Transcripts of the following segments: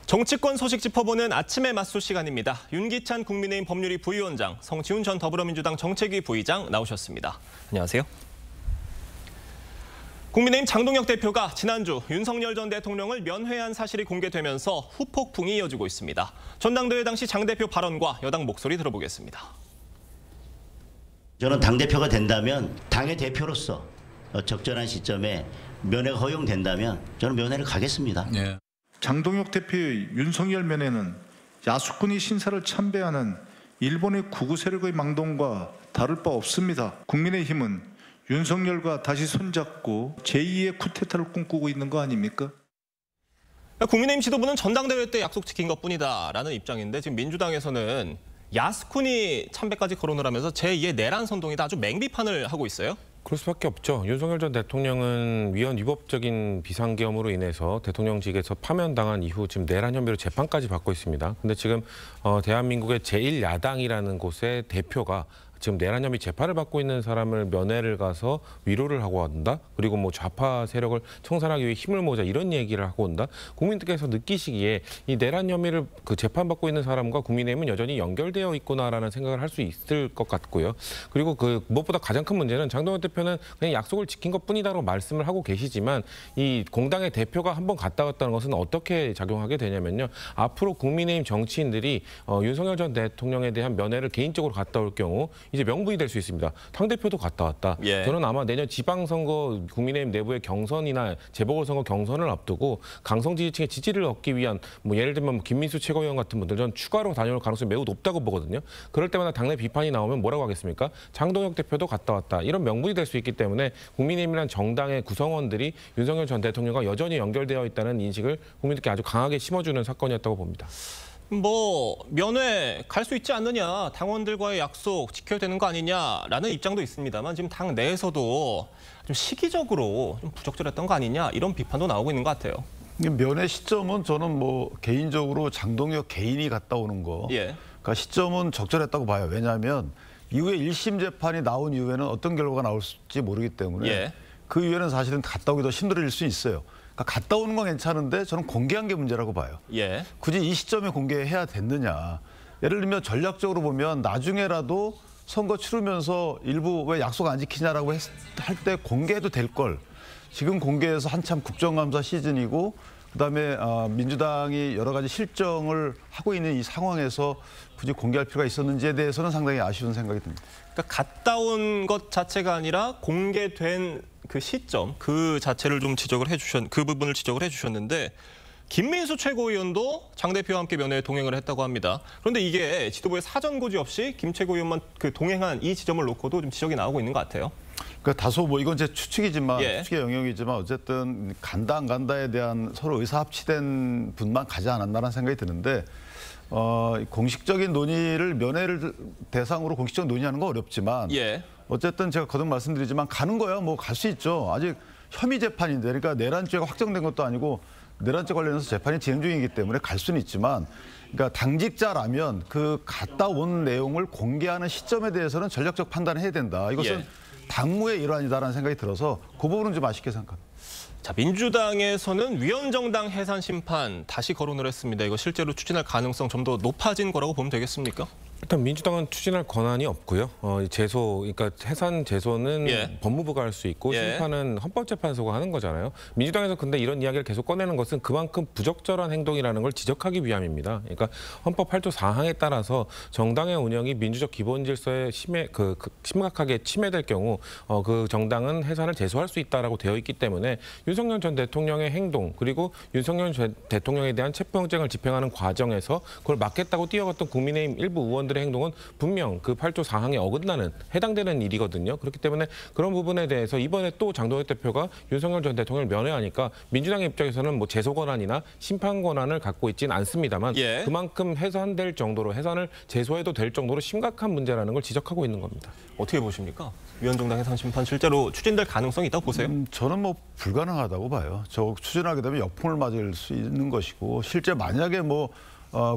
정치권 소식 짚어보는 아침의 맞수 시간입니다. 윤기찬 국민의힘 법률위 부위원장, 성지훈 전 더불어민주당 정책위 부의장 나오셨습니다. 안녕하세요. 국민의힘 장동혁 대표가 지난주 윤석열 전 대통령을 면회한 사실이 공개되면서 후폭풍이 이어지고 있습니다. 전당대회 당시 장 대표 발언과 여당 목소리 들어보겠습니다. 저는 당대표가 된다면 당의 대표로서 적절한 시점에 면회가 허용된다면 저는 면회를 가겠습니다. 네. 장동혁 대표의 윤석열 면회는 야수꾼이 신사를 참배하는 일본의 구구 세력의 망동과 다를 바 없습니다. 국민의힘은 윤석열과 다시 손잡고 제2의 쿠데타를 꿈꾸고 있는 거 아닙니까? 국민의힘 지도부는 전당대회 때 약속 지킨 것뿐이다라는 입장인데 지금 민주당에서는 야스쿠니 참배까지 거론을 하면서 제2의 내란 선동이다 아주 맹비판을 하고 있어요. 그럴 수밖에 없죠. 윤석열 전 대통령은 위헌 위법적인 비상계엄으로 인해서 대통령직에서 파면당한 이후 지금 내란 혐의로 재판까지 받고 있습니다. 근데 지금 대한민국의 제1야당이라는 곳의 대표가 지금 내란 혐의 재판을 받고 있는 사람을 면회를 가서 위로를 하고 온다. 그리고 뭐 좌파 세력을 청산하기 위해 힘을 모으자 이런 얘기를 하고 온다. 국민들께서 느끼시기에 이 내란 혐의를 재판받고 있는 사람과 국민의힘은 여전히 연결되어 있구나라는 생각을 할 수 있을 것 같고요. 그리고 무엇보다 가장 큰 문제는 장동혁 대표는 그냥 약속을 지킨 것뿐이다라고 말씀을 하고 계시지만 이 공당의 대표가 한번 갔다 왔다는 것은 어떻게 작용하게 되냐면요. 앞으로 국민의힘 정치인들이 윤석열 전 대통령에 대한 면회를 개인적으로 갔다 올 경우 이제 명분이 될 수 있습니다. 당대표도 갔다 왔다. 예. 저는 아마 내년 지방선거 국민의힘 내부의 경선이나 재보궐선거 경선을 앞두고 강성 지지층의 지지를 얻기 위한 예를 들면 김민수 최고위원 같은 분들 전 추가로 다녀올 가능성이 매우 높다고 보거든요. 그럴 때마다 당내 비판이 나오면 뭐라고 하겠습니까? 장동혁 대표도 갔다 왔다. 이런 명분이 될 수 있기 때문에 국민의힘이라는 정당의 구성원들이 윤석열 전 대통령과 여전히 연결되어 있다는 인식을 국민들께 아주 강하게 심어주는 사건이었다고 봅니다. 면회 갈 수 있지 않느냐, 당원들과의 약속 지켜야 되는 거 아니냐라는 입장도 있습니다만 지금 당 내에서도 좀 시기적으로 좀 부적절했던 거 아니냐 이런 비판도 나오고 있는 것 같아요. 면회 시점은 저는 개인적으로 장동혁 개인이 갔다 오는 거, 그러니까 시점은 적절했다고 봐요. 왜냐하면 이후에 1심 재판이 나온 이후에는 어떤 결과가 나올지 모르기 때문에 그 이후에는 사실은 갔다 오기 더 힘들어질 수 있어요. 갔다 오는 건 괜찮은데 저는 공개한 게 문제라고 봐요. 굳이 이 시점에 공개해야 됐느냐. 예를 들면 전략적으로 보면 나중에라도 선거 치르면서 일부 왜 약속 안 지키냐라고 할 때 공개해도 될 걸. 지금 공개해서 한참 국정감사 시즌이고 그다음에 민주당이 여러 가지 실정을 하고 있는 이 상황에서 굳이 공개할 필요가 있었는지에 대해서는 상당히 아쉬운 생각이 듭니다. 그러니까 갔다 온 것 자체가 아니라 공개된 그 시점, 그 자체를 좀 그 부분을 지적을 해주셨는데 김민수 최고위원도 장 대표와 함께 면회에 동행을 했다고 합니다. 그런데 이게 지도부의 사전 고지 없이 김 최고위원만 동행한 이 지점을 놓고도 좀 지적이 나오고 있는 것 같아요. 그러니까 다소 이건 제 추측이지만 추측의 영역이지만 어쨌든 간다 안 간다에 대한 서로 의사 합치된 분만 가지 않았나라는 생각이 드는데 공식적인 논의를 면회를 대상으로 공식적 논의하는 건 어렵지만 어쨌든 제가 거듭 말씀드리지만 가는 거야 갈 수 있죠. 아직 혐의 재판인데 그러니까 내란죄가 확정된 것도 아니고 내란죄 관련해서 재판이 진행 중이기 때문에 갈 수는 있지만 그러니까 당직자라면 그 갔다 온 내용을 공개하는 시점에 대해서는 전략적 판단을 해야 된다. 이것은 당무의 일환이다라는 생각이 들어서 그 부분은 좀 아쉽게 생각합니다. 자, 민주당에서는 위헌정당 해산 심판 다시 거론을 했습니다. 이거 실제로 추진할 가능성 좀 더 높아진 거라고 보면 되겠습니까? 일단 민주당은 추진할 권한이 없고요. 그러니까 해산 제소는 법무부가 할 수 있고 심판은 헌법재판소가 하는 거잖아요. 민주당에서 근데 이런 이야기를 계속 꺼내는 것은 그만큼 부적절한 행동이라는 걸 지적하기 위함입니다. 그러니까 헌법 8조 4항에 따라서 정당의 운영이 민주적 기본 질서에 심각하게 침해될 경우 그 정당은 해산을 제소할 수 있다라고 되어 있기 때문에 윤석열 전 대통령의 행동 그리고 윤석열 전 대통령에 대한 체포영장을 집행하는 과정에서 그걸 막겠다고 뛰어갔던 국민의힘 일부 의원 들의 행동은 분명 그 8조 4항에 어긋나는 해당되는 일이거든요. 그렇기 때문에 그런 부분에 대해서 이번에 또 장동혁 대표가 윤석열 전 대통령을 면회하니까 민주당의 입장에서는 제소 권한이나 심판 권한을 갖고 있지는 않습니다만 그만큼 해산될 정도로 해산을 제소해도 될 정도로 심각한 문제라는 걸 지적하고 있는 겁니다. 어떻게 보십니까? 위헌정당 해산 심판 실제로 추진될 가능성이 있다고 보세요? 저는 불가능하다고 봐요. 추진하게 되면 역풍을 맞을 수 있는 것이고 실제 만약에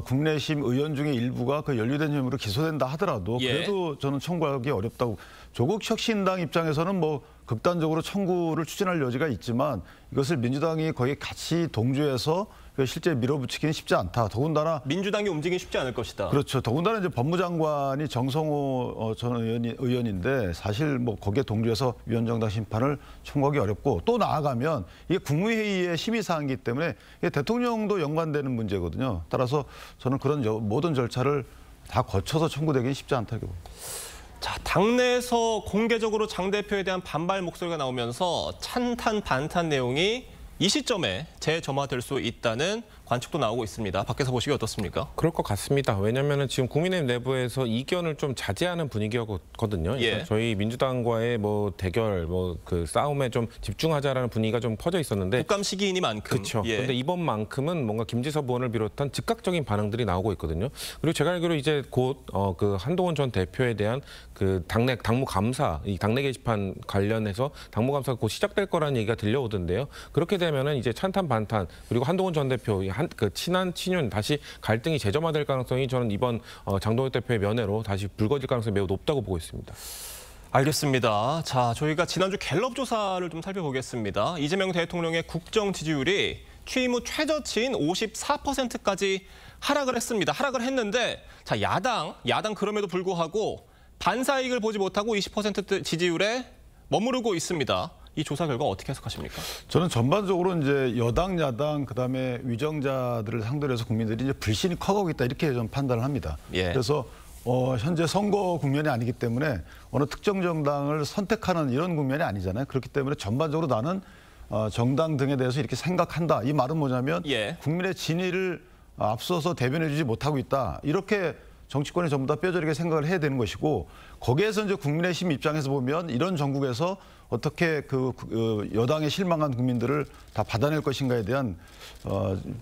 국내심 의원 중에 일부가 그 연루된 혐의로 기소된다 하더라도 그래도 저는 청구하기 어렵다고. 조국 혁신당 입장에서는 극단적으로 청구를 추진할 여지가 있지만 이것을 민주당이 거의 같이 동조해서 실제 밀어붙이기는 쉽지 않다. 더군다나 민주당이 움직이기 쉽지 않을 것이다. 그렇죠. 더군다나 이제 법무장관이 정성호 전 의원인데 사실 뭐 거기에 동조해서 위헌정당 심판을 청구하기 어렵고 또 나아가면 이게 국무회의의 심의 사항이기 때문에 이게 대통령도 연관되는 문제거든요. 따라서 저는 그런 모든 절차를 다 거쳐서 청구되기는 쉽지 않다고 봅니다. 자, 당내에서 공개적으로 장 대표에 대한 반발 목소리가 나오면서 찬탄 반탄 내용이 이 시점에 재점화될 수 있다는 관측도 나오고 있습니다. 밖에서 보시기 어떻습니까? 그럴 것 같습니다. 왜냐하면 지금 국민의힘 내부에서 이견을 좀 자제하는 분위기였거든요. 예. 저희 민주당과의 뭐 대결, 뭐 그 싸움에 좀 집중하자라는 분위기가 좀 퍼져 있었는데. 국감 시기이니만큼. 그렇죠. 그런데 이번만큼은 뭔가 김지섭 의원을 비롯한 즉각적인 반응들이 나오고 있거든요. 그리고 제가 알기로 이제 곧 그 한동훈 전 대표에 대한 그 당무 감사, 이 당내 게시판 관련해서 당무 감사가 곧 시작될 거라는 얘기가 들려오던데요. 그렇게 되면은 이제 찬탄 반탄 그리고 한동훈 전 대표 그 친한 친윤 다시 갈등이 재점화될 가능성이 저는 이번 장동혁 대표의 면회로 다시 불거질 가능성이 매우 높다고 보고 있습니다. 알겠습니다. 자, 저희가 지난주 갤럽 조사를 좀 살펴보겠습니다. 이재명 대통령의 국정 지지율이 취임 후 최저치인 54%까지 하락을 했습니다. 하락을 했는데 자, 야당 그럼에도 불구하고 반사이익을 보지 못하고 20% 지지율에 머무르고 있습니다. 이 조사 결과 어떻게 해석하십니까? 저는 전반적으로 이제 여당, 야당, 그다음에 위정자들을 상대로 해서 국민들이 이제 불신이 커가고 있다 이렇게 좀 판단을 합니다. 예. 그래서 현재 선거 국면이 아니기 때문에 어느 특정 정당을 선택하는 이런 국면이 아니잖아요. 그렇기 때문에 전반적으로 나는 정당 등에 대해서 이렇게 생각한다. 이 말은 뭐냐면 예. 국민의 진위를 앞서서 대변해주지 못하고 있다. 이렇게 정치권이 전부 다 뼈저리게 생각을 해야 되는 것이고 거기에서 이제 국민의힘 입장에서 보면 이런 전국에서 어떻게 그 여당에 실망한 국민들을 다 받아낼 것인가에 대한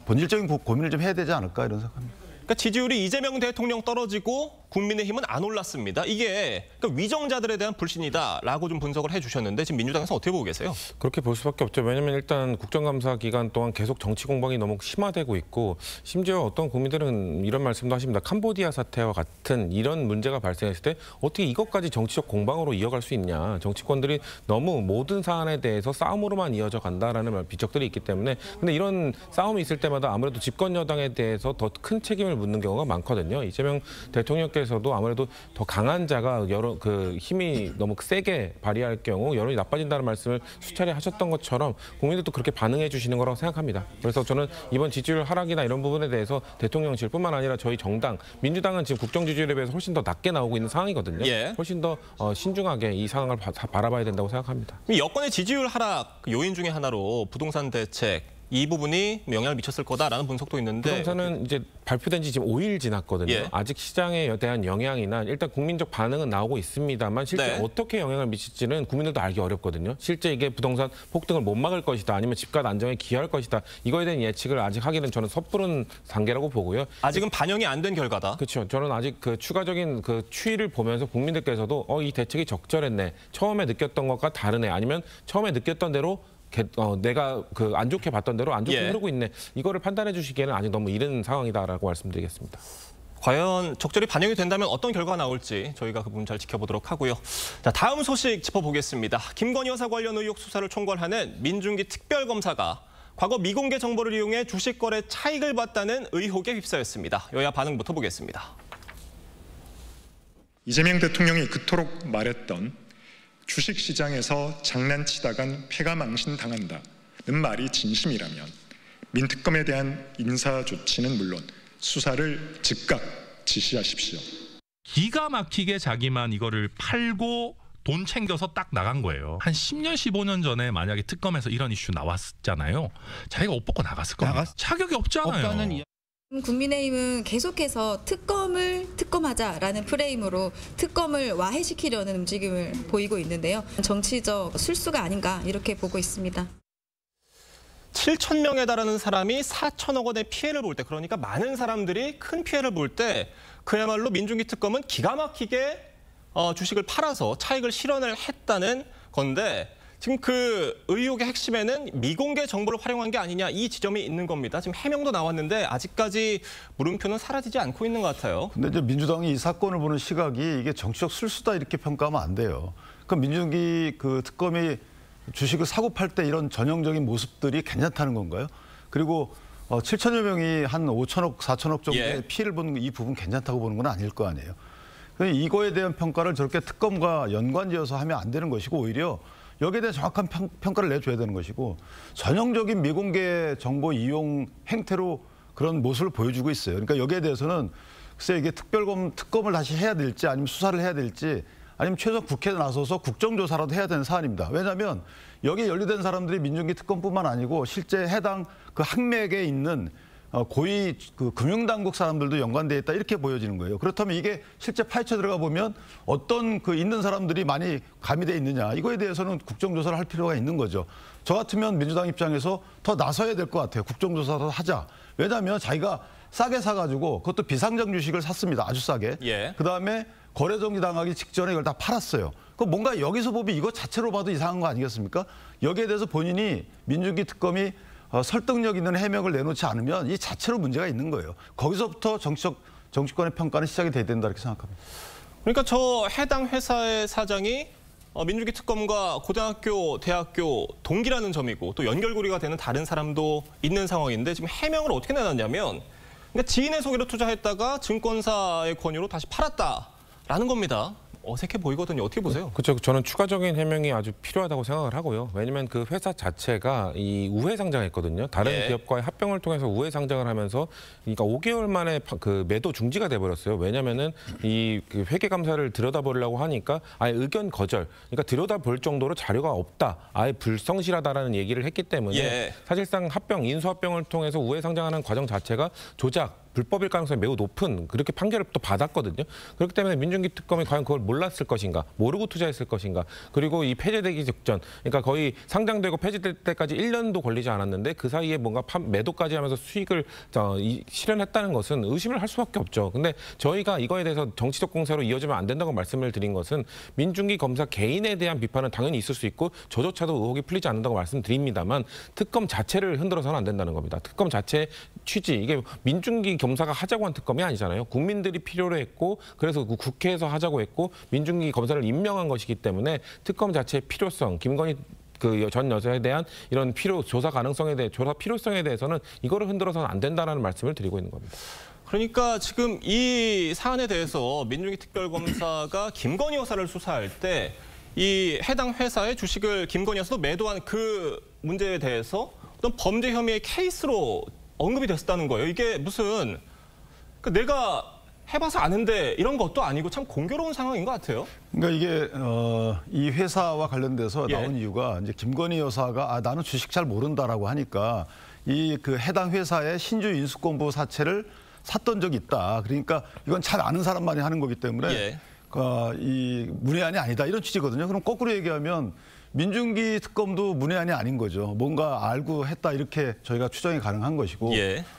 본질적인 고민을 좀 해야 되지 않을까 이런 생각합니다. 그러니까 지지율이 이재명 대통령 떨어지고 국민의힘은 안 올랐습니다. 이게 그러니까 위정자들에 대한 불신이다라고 좀 분석을 해주셨는데 지금 민주당에서 어떻게 보고 계세요? 그렇게 볼 수밖에 없죠. 왜냐하면 일단 국정감사 기간 동안 계속 정치 공방이 너무 심화되고 있고 심지어 어떤 국민들은 이런 말씀도 하십니다. 캄보디아 사태와 같은 이런 문제가 발생했을 때 어떻게 이것까지 정치적 공방으로 이어갈 수 있냐. 정치권들이 너무 모든 사안에 대해서 싸움으로만 이어져 간다라는 비적들이 있기 때문에 근데 이런 싸움이 있을 때마다 아무래도 집권 여당에 대해서 더 큰 책임을 묻는 경우가 많거든요. 이재명 대통령께서도 아무래도 더 강한 자가 힘이 너무 세게 발휘할 경우 여론이 나빠진다는 말씀을 수차례 하셨던 것처럼 국민들도 그렇게 반응해 주시는 거라고 생각합니다. 그래서 저는 이번 지지율 하락이나 이런 부분에 대해서 대통령실뿐만 아니라 저희 정당, 민주당은 지금 국정 지지율에 비해서 훨씬 더 낮게 나오고 있는 상황이거든요. 예. 훨씬 더 신중하게 이 상황을 바라봐야 된다고 생각합니다. 여권의 지지율 하락 요인 중에 하나로 부동산 대책 이 부분이 영향을 미쳤을 거다라는 분석도 있는데 부동산은 이제 발표된 지 지금 5일 지났거든요. 예. 아직 시장에 대한 영향이나 일단 국민적 반응은 나오고 있습니다만 실제 네. 어떻게 영향을 미칠지는 국민들도 알기 어렵거든요. 실제 이게 부동산 폭등을 못 막을 것이다 아니면 집값 안정에 기여할 것이다. 이거에 대한 예측을 아직 하기는 저는 섣부른 단계라고 보고요. 아직은 반영이 안 된 결과다. 그렇죠. 저는 아직 그 추가적인 그 추이를 보면서 국민들께서도 이 대책이 적절했네. 처음에 느꼈던 것과 다르네. 아니면 처음에 느꼈던 대로 내가 안 좋게 봤던 대로 안 좋게 예. 흐르고 있네. 이거를 판단해 주시기에는 아직 너무 이른 상황이다라고 말씀드리겠습니다. 과연 적절히 반영이 된다면 어떤 결과가 나올지 저희가 그 부분 잘 지켜보도록 하고요. 자, 다음 소식 짚어보겠습니다. 김건희 여사 관련 의혹 수사를 총괄하는 민중기 특별검사가 과거 미공개 정보를 이용해 주식 거래 차익을 봤다는 의혹에 휩싸였습니다. 여야 반응부터 보겠습니다. 이재명 대통령이 그토록 말했던 주식시장에서 장난치다간 패가 망신당한다는 말이 진심이라면 민특검에 대한 인사조치는 물론 수사를 즉각 지시하십시오. 기가 막히게 자기만 이거를 팔고 돈 챙겨서 딱 나간 거예요. 한 10년, 15년 전에 만약에 특검에서 이런 이슈 나왔잖아요. 자기가 옷 벗고 나갔을 겁니다. 자격이 없잖아요. 국민의힘은 계속해서 특검하자라는 프레임으로 특검을 와해시키려는 움직임을 보이고 있는데요. 정치적 술수가 아닌가 이렇게 보고 있습니다. 7천 명에 달하는 사람이 4천억 원의 피해를 볼 때, 그러니까 많은 사람들이 큰 피해를 볼 때 그야말로 민중기 특검은 기가 막히게 주식을 팔아서 차익을 실현을 했다는 건데 지금 그 의혹의 핵심에는 미공개 정보를 활용한 게 아니냐 이 지점이 있는 겁니다. 지금 해명도 나왔는데 아직까지 물음표는 사라지지 않고 있는 것 같아요. 근데 이제 민주당이 이 사건을 보는 시각이 이게 정치적 술수다 이렇게 평가하면 안 돼요. 그럼 민중기 그 특검이 주식을 사고 팔 때 이런 전형적인 모습들이 괜찮다는 건가요? 그리고 7천여 명이 한 5천억, 4천억 정도의 피해를 보는 이 부분 괜찮다고 보는 건 아닐 거 아니에요. 이거에 대한 평가를 저렇게 특검과 연관지어서 하면 안 되는 것이고 오히려 여기에 대한 정확한 평가를 내줘야 되는 것이고 전형적인 미공개 정보 이용 행태로 그런 모습을 보여주고 있어요. 그러니까 여기에 대해서는 글쎄 이게 특검을 다시 해야 될지 아니면 수사를 해야 될지 아니면 최소한 국회에 나서서 국정조사라도 해야 되는 사안입니다. 왜냐하면 여기에 연루된 사람들이 민중기 특검뿐만 아니고 실제 해당 그 항맥에 있는 고위 그 금융당국 사람들도 연관돼 있다 이렇게 보여지는 거예요. 그렇다면 이게 실제 파헤쳐 들어가 보면 어떤 그 있는 사람들이 많이 가미돼 있느냐 이거에 대해서는 국정조사를 할 필요가 있는 거죠. 저 같으면 민주당 입장에서 더 나서야 될 것 같아요. 국정조사도 하자. 왜냐하면 자기가 싸게 사가지고 그것도 비상장 주식을 샀습니다. 아주 싸게. 그다음에 거래정지 당하기 직전에 이걸 다 팔았어요. 그 뭔가 여기서 보면 이거 자체로 봐도 이상한 거 아니겠습니까? 여기에 대해서 본인이 민중기 특검이 설득력 있는 해명을 내놓지 않으면 이 자체로 문제가 있는 거예요. 거기서부터 정치권의 평가는 시작이 돼야 된다 이렇게 생각합니다. 그러니까 저 해당 회사의 사장이 민중기 특검과 고등학교, 대학교 동기라는 점이고 또 연결고리가 되는 다른 사람도 있는 상황인데 지금 해명을 어떻게 내놨냐면 그러니까 지인의 소개로 투자했다가 증권사의 권유로 다시 팔았다라는 겁니다. 어색해 보이거든요. 어떻게 보세요? 그렇죠. 저는 추가적인 해명이 아주 필요하다고 생각을 하고요. 왜냐하면 그 회사 자체가 이 우회 상장했거든요. 다른 기업과의 합병을 통해서 우회 상장을 하면서 그러니까 5개월 만에 그 매도 중지가 돼버렸어요. 왜냐하면은 이 그 회계 감사를 들여다보려고 하니까 아예 의견 거절. 그러니까 들여다볼 정도로 자료가 없다. 아예 불성실하다라는 얘기를 했기 때문에 사실상 합병, 인수합병을 통해서 우회 상장하는 과정 자체가 조작. 불법일 가능성이 매우 높은 그렇게 판결을 또 받았거든요. 그렇기 때문에 민중기 특검이 과연 그걸 몰랐을 것인가, 모르고 투자했을 것인가, 그리고 이 폐지되기 직전, 그러니까 거의 상장되고 폐지될 때까지 1년도 걸리지 않았는데 그 사이에 뭔가 매도까지 하면서 수익을 실현했다는 것은 의심을 할 수밖에 없죠. 근데 저희가 이거에 대해서 정치적 공세로 이어지면 안 된다고 말씀을 드린 것은 민중기 검사 개인에 대한 비판은 당연히 있을 수 있고 저조차도 의혹이 풀리지 않는다고 말씀드립니다만 특검 자체를 흔들어서는 안 된다는 겁니다. 특검 자체의 취지, 이게 민중기 검사가 하자고 한 특검이 아니잖아요. 국민들이 필요로 했고 그래서 국회에서 하자고 했고 민중기 검사를 임명한 것이기 때문에 특검 자체의 필요성, 김건희 그 전 여사에 대한 이런 조사 가능성에 대해 조사 필요성에 대해서는 이거를 흔들어서는 안 된다는 말씀을 드리고 있는 겁니다. 그러니까 지금 이 사안에 대해서 민중기 특별검사가 김건희 여사를 수사할 때 이 해당 회사의 주식을 김건희 여사도 매도한 그 문제에 대해서 어떤 범죄 혐의의 케이스로 언급이 됐었다는 거예요. 이게 무슨 내가 해봐서 아는데 이런 것도 아니고 참 공교로운 상황인 것 같아요. 그러니까 이게 이 회사와 관련돼서 나온 이유가 이제 김건희 여사가 나는 주식 잘 모른다라고 하니까 이 그 해당 회사의 신주 인수권부 사채를 샀던 적이 있다. 그러니까 이건 잘 아는 사람만이 하는 거기 때문에 이 문외한이 아니다 이런 취지거든요. 그럼 거꾸로 얘기하면 민중기 특검도 문외한이 아닌 거죠. 뭔가 알고 했다 이렇게 저희가 추정이 가능한 것이고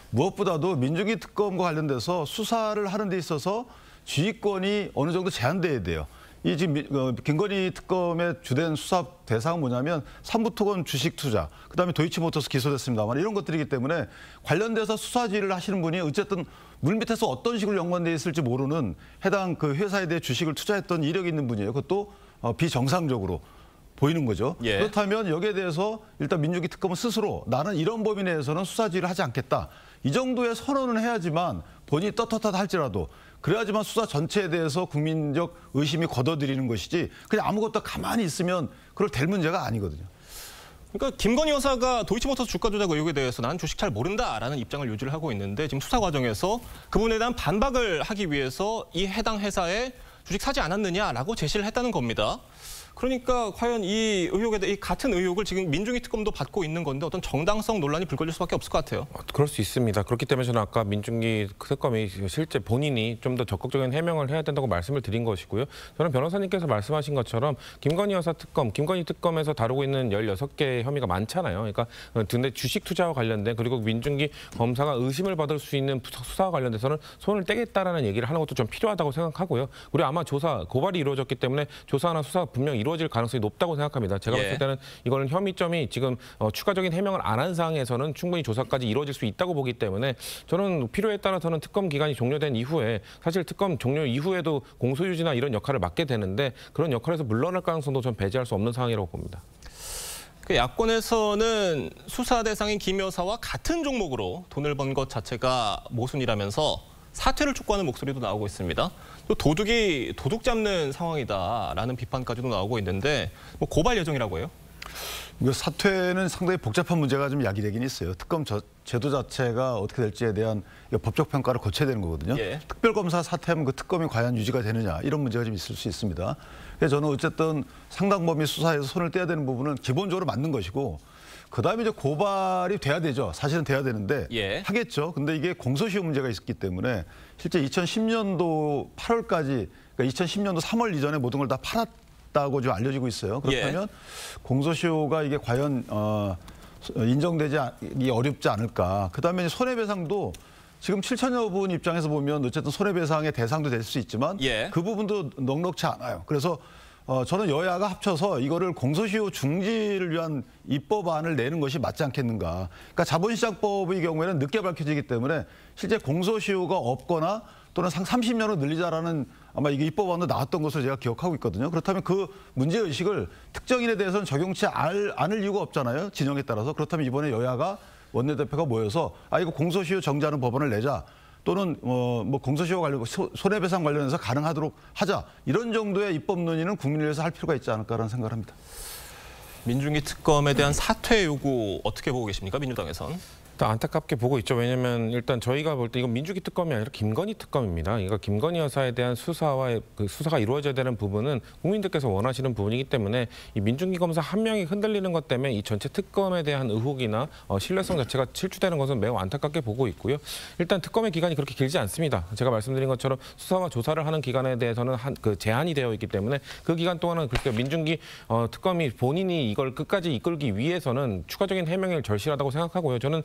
무엇보다도 민중기 특검과 관련돼서 수사를 하는 데 있어서 지휘권이 어느 정도 제한돼야 돼요. 이 지금 김건희 특검의 주된 수사 대상은 뭐냐면 삼부토건 주식 투자, 그다음에 도이치모터스 기소됐습니다만 이런 것들이기 때문에 관련돼서 수사 지휘를 하시는 분이 어쨌든 물밑에서 어떤 식으로 연관돼 있을지 모르는 해당 그 회사에 대해 주식을 투자했던 이력이 있는 분이에요. 그것도 비정상적으로 보이는 거죠. 그렇다면 여기에 대해서 일단 민중기 특검은 스스로 나는 이런 범위 내에서는 수사 지휘를 하지 않겠다. 이 정도의 선언은 해야지만 본인이 떳떳하다 할지라도 그래야지만 수사 전체에 대해서 국민적 의심이 걷어들이는 것이지 그냥 아무것도 가만히 있으면 그걸 될 문제가 아니거든요. 그러니까 김건희 여사가 도이치모터스 주가 조작 의혹에 대해서 난 주식 잘 모른다라는 입장을 유지를 하고 있는데 지금 수사 과정에서 그분에 대한 반박을 하기 위해서 이 해당 회사에 주식 사지 않았느냐라고 제시를 했다는 겁니다. 그러니까 과연 이 의혹에 대해 이 같은 의혹을 지금 민중기 특검도 받고 있는 건데 어떤 정당성 논란이 불거질 수밖에 없을 것 같아요. 그럴 수 있습니다. 그렇기 때문에 저는 아까 민중기 특검이 실제 본인이 좀 더 적극적인 해명을 해야 된다고 말씀을 드린 것이고요. 저는 변호사님께서 말씀하신 것처럼 김건희 여사 특검, 김건희 특검에서 다루고 있는 16개의 혐의가 많잖아요. 그러니까 근데 주식 투자와 관련된 그리고 민중기 검사가 의심을 받을 수 있는 수사와 관련돼서는 손을 떼겠다라는 얘기를 하는 것도 좀 필요하다고 생각하고요. 그리고 아마 고발이 이루어졌기 때문에 조사나 수사가 분명히 이루어질 가능성이 높다고 생각합니다. 제가 봤을 때는 이거는 혐의점이 지금 추가적인 해명을 안 한 상황에서는 충분히 조사까지 이루어질 수 있다고 보기 때문에 저는 필요에 따라서는 특검 기간이 종료된 이후에 사실 특검 종료 이후에도 공소유지나 이런 역할을 맡게 되는데 그런 역할에서 물러날 가능성도 전 배제할 수 없는 상황이라고 봅니다. 그 야권에서는 수사 대상인 김 여사와 같은 종목으로 돈을 번 것 자체가 모순이라면서 사퇴를 촉구하는 목소리도 나오고 있습니다. 또 도둑이 도둑 잡는 상황이다라는 비판까지도 나오고 있는데 뭐 고발 예정이라고 해요? 사퇴는 상당히 복잡한 문제가 좀 야기되긴 있어요. 특검 제도 자체가 어떻게 될지에 대한 법적 평가를 거쳐야 되는 거거든요. 특별검사 사퇴하면 그 특검이 과연 유지가 되느냐 이런 문제가 좀 있을 수 있습니다. 그래서 저는 어쨌든 상당 범위 수사에서 손을 떼야 되는 부분은 기본적으로 맞는 것이고 그다음에 이제 고발이 돼야 되죠. 사실은 돼야 되는데 하겠죠. 근데 이게 공소시효 문제가 있었기 때문에 실제 2010년도 8월까지 그러니까 2010년도 3월 이전에 모든 걸 다 팔았다고 좀 알려지고 있어요. 그렇다면 공소시효가 이게 과연 인정되지 어렵지 않을까. 그다음에 손해배상도 지금 7천여 분 입장에서 보면 어쨌든 손해배상의 대상도 될 수 있지만 그 부분도 넉넉치 않아요. 그래서 저는 여야가 합쳐서 이거를 공소시효 중지를 위한 입법안을 내는 것이 맞지 않겠는가. 그러니까 자본시장법의 경우에는 늦게 밝혀지기 때문에 실제 공소시효가 없거나 또는 30년으로 늘리자라는 아마 이게 입법안도 나왔던 것으로 제가 기억하고 있거든요. 그렇다면 그 문제의식을 특정인에 대해서는 적용치 않을 이유가 없잖아요. 진영에 따라서. 그렇다면 이번에 여야가 원내대표가 모여서 이거 공소시효 정지하는 법안을 내자. 또는 뭐 공소시효 관련 손해배상 관련해서 가능하도록 하자. 이런 정도의 입법 논의는 국민을 위해서 할 필요가 있지 않을까라는 생각을 합니다. 민중기 특검에 대한 사퇴 요구 어떻게 보고 계십니까? 민주당에선? 안타깝게 보고 있죠. 왜냐하면 일단 저희가 볼 때 이건 민주기 특검이 아니라 김건희 특검입니다. 그러니까 김건희 여사에 대한 수사와 그 수사가 이루어져야 되는 부분은 국민들께서 원하시는 부분이기 때문에 이 민중기 검사 한 명이 흔들리는 것 때문에 이 전체 특검에 대한 의혹이나 신뢰성 자체가 실추되는 것은 매우 안타깝게 보고 있고요. 일단 특검의 기간이 그렇게 길지 않습니다. 제가 말씀드린 것처럼 수사와 조사를 하는 기간에 대해서는 제한이 되어 있기 때문에 그 기간 동안은 그렇게 민중기 특검이 본인이 이걸 끝까지 이끌기 위해서는 추가적인 해명을 절실하다고 생각하고요. 저는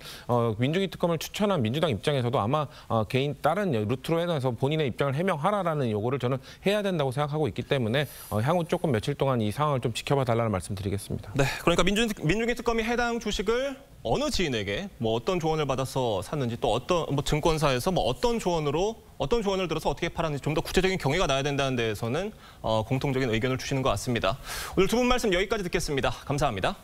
민중기 특검을 추천한 민주당 입장에서도 아마 개인 다른 루트로 해서 본인의 입장을 해명하라라는 요구를 저는 해야 된다고 생각하고 있기 때문에 향후 조금 며칠 동안 이 상황을 좀 지켜봐 달라는 말씀드리겠습니다. 네, 그러니까 민중기 특검이 해당 주식을 어느 지인에게 뭐 어떤 조언을 받아서 샀는지 또 어떤 뭐 증권사에서 뭐 어떤 조언을 들어서 어떻게 팔았는지 좀 더 구체적인 경위가 나야 된다는 데에서는 공통적인 의견을 주시는 것 같습니다. 오늘 두 분 말씀 여기까지 듣겠습니다. 감사합니다.